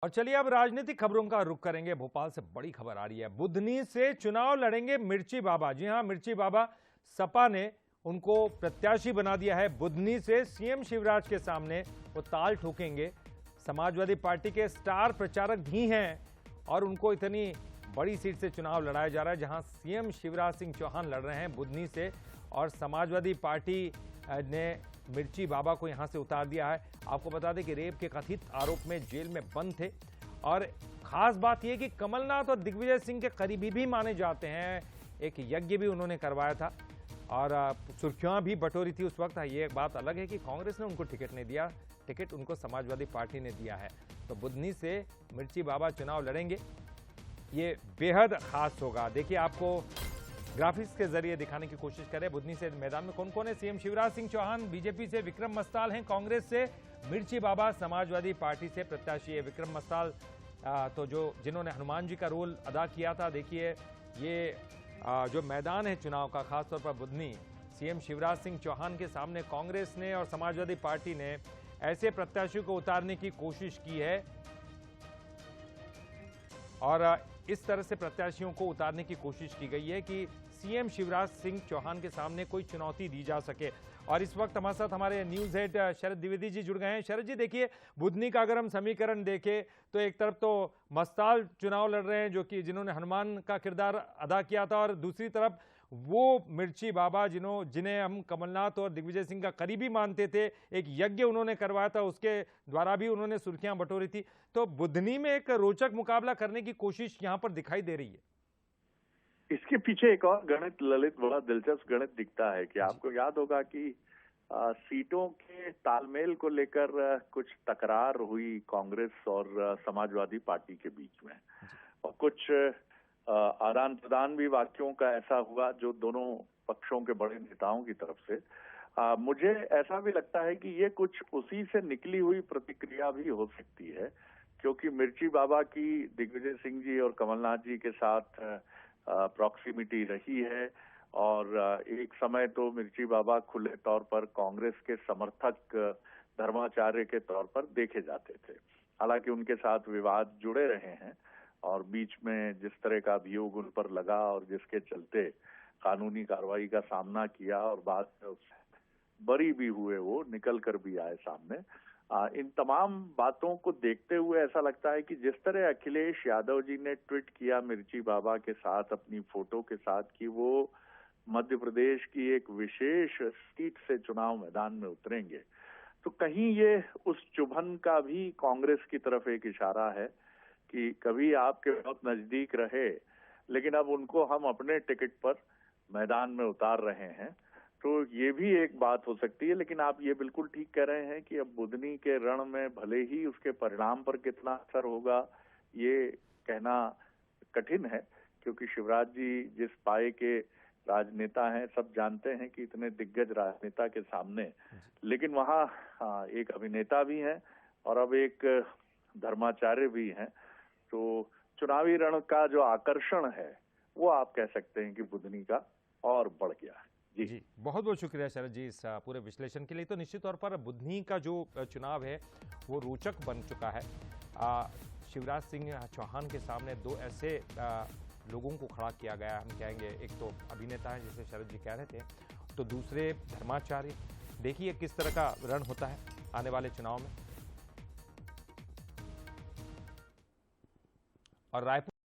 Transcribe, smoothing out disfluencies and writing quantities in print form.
और चलिए अब राजनीतिक खबरों का रुख करेंगे। भोपाल से बड़ी खबर आ रही है। बुधनी से चुनाव लड़ेंगे मिर्ची बाबा। जी हां, मिर्ची बाबा सपा ने उनको प्रत्याशी बना दिया है। बुधनी से सीएम शिवराज के सामने वो ताल ठोकेंगे। समाजवादी पार्टी के स्टार प्रचारक भी हैं और उनको इतनी बड़ी सीट से चुनाव लड़ाया जा रहा है, जहां सीएम शिवराज सिंह चौहान लड़ रहे हैं बुधनी से और समाजवादी पार्टी ने मिर्ची बाबा को यहां से उतार दिया है। आपको बता दें कि रेप के कथित आरोप में जेल में बंद थे और खास बात यह कि कमलनाथ और दिग्विजय सिंह के करीबी भी माने जाते हैं। एक यज्ञ भी उन्होंने करवाया था और सुर्खियां भी बटोरी थी उस वक्त। ये बात अलग है कि कांग्रेस ने उनको टिकट नहीं दिया, टिकट उनको समाजवादी पार्टी ने दिया है। तो बुधनी से मिर्ची बाबा चुनाव लड़ेंगे, ये बेहद खास होगा। देखिए, आपको ग्राफिक्स के जरिए दिखाने की कोशिश करें बुधनी से मैदान में कौन कौन है। सीएम शिवराज सिंह चौहान बीजेपी से, विक्रम मस्ताल हैं कांग्रेस से, मिर्ची बाबा समाजवादी पार्टी से प्रत्याशी है। विक्रम मस्ताल तो जिन्होंने हनुमान जी का रोल अदा किया था। देखिए, ये जो मैदान है चुनाव का, खासतौर पर बुधनी, सीएम शिवराज सिंह चौहान के सामने कांग्रेस ने और समाजवादी पार्टी ने ऐसे प्रत्याशी को उतारने की कोशिश की है और इस तरह से प्रत्याशियों को उतारने की कोशिश की गई है कि सीएम शिवराज सिंह चौहान के सामने कोई चुनौती दी जा सके। और इस वक्त हमारे साथ हमारे न्यूज हेड शरद द्विवेदी जी जुड़ गए हैं। शरद जी, देखिए, बुधनी का अगर हम समीकरण देखें तो एक तरफ तो मस्ताल चुनाव लड़ रहे हैं जिन्होंने हनुमान का किरदार अदा किया था, और दूसरी तरफ वो मिर्ची बाबा जिन्हें हम कमलनाथ और दिग्विजय सिंह का करीबी मानते थे। एक यज्ञ उन्होंने करवाया था, उसके द्वारा भी उन्होंने सुर्खियां बटोरी थी। तो बुधनी में एक रोचक मुकाबला करने की कोशिश यहां पर दिखाई दे रही है। इसके पीछे एक और गणित ललित, बड़ा दिलचस्प गणित दिखता है कि आपको याद होगा कि सीटों के तालमेल को लेकर कुछ तकरार हुई कांग्रेस और समाजवादी पार्टी के बीच में, और कुछ आदान प्रदान भी वाक्यों का ऐसा हुआ जो दोनों पक्षों के बड़े नेताओं की तरफ से। मुझे ऐसा भी लगता है कि ये कुछ उसी से निकली हुई प्रतिक्रिया भी हो सकती है, क्योंकि मिर्ची बाबा की दिग्विजय सिंह जी और कमलनाथ जी के साथ प्रॉक्सिमिटी रही है, और एक समय तो मिर्ची बाबा खुले तौर पर कांग्रेस के समर्थक धर्माचार्य के तौर पर देखे जाते थे। हालांकि उनके साथ विवाद जुड़े रहे हैं और बीच में जिस तरह का अभियोग उन पर लगा और जिसके चलते कानूनी कार्रवाई का सामना किया और बाद में उससे बरी भी हुए, वो निकल कर भी आए सामने। इन तमाम बातों को देखते हुए ऐसा लगता है कि जिस तरह अखिलेश यादव जी ने ट्वीट किया मिर्ची बाबा के साथ अपनी फोटो के साथ कि वो मध्य प्रदेश की एक विशेष सीट से चुनाव मैदान में उतरेंगे, तो कहीं ये उस चुभन का भी कांग्रेस की तरफ एक इशारा है कि कभी आपके बहुत नजदीक रहे, लेकिन अब उनको हम अपने टिकट पर मैदान में उतार रहे हैं। तो ये भी एक बात हो सकती है। लेकिन आप ये बिल्कुल ठीक कह रहे हैं कि अब बुधनी के रण में भले ही उसके परिणाम पर कितना असर होगा ये कहना कठिन है, क्योंकि शिवराज जी जिस पाए के राजनेता हैं, सब जानते हैं कि इतने दिग्गज राजनेता के सामने, लेकिन वहाँ एक अभिनेता भी हैं और अब एक धर्माचार्य भी हैं। तो चुनावी रण का जो आकर्षण है वो आप कह सकते हैं कि बुधनी का और बढ़ गया है। जी, बहुत बहुत शुक्रिया शरद जी इस पूरे विश्लेषण के लिए। तो निश्चित तौर पर बुधनी का जो चुनाव है वो रोचक बन चुका है। शिवराज सिंह चौहान के सामने दो ऐसे लोगों को खड़ा किया गया, हम कहेंगे, एक तो अभिनेता है जैसे शरद जी कह रहे थे, तो दूसरे धर्माचार्य। देखिए किस तरह का रण होता है आने वाले चुनाव में। और रायपुर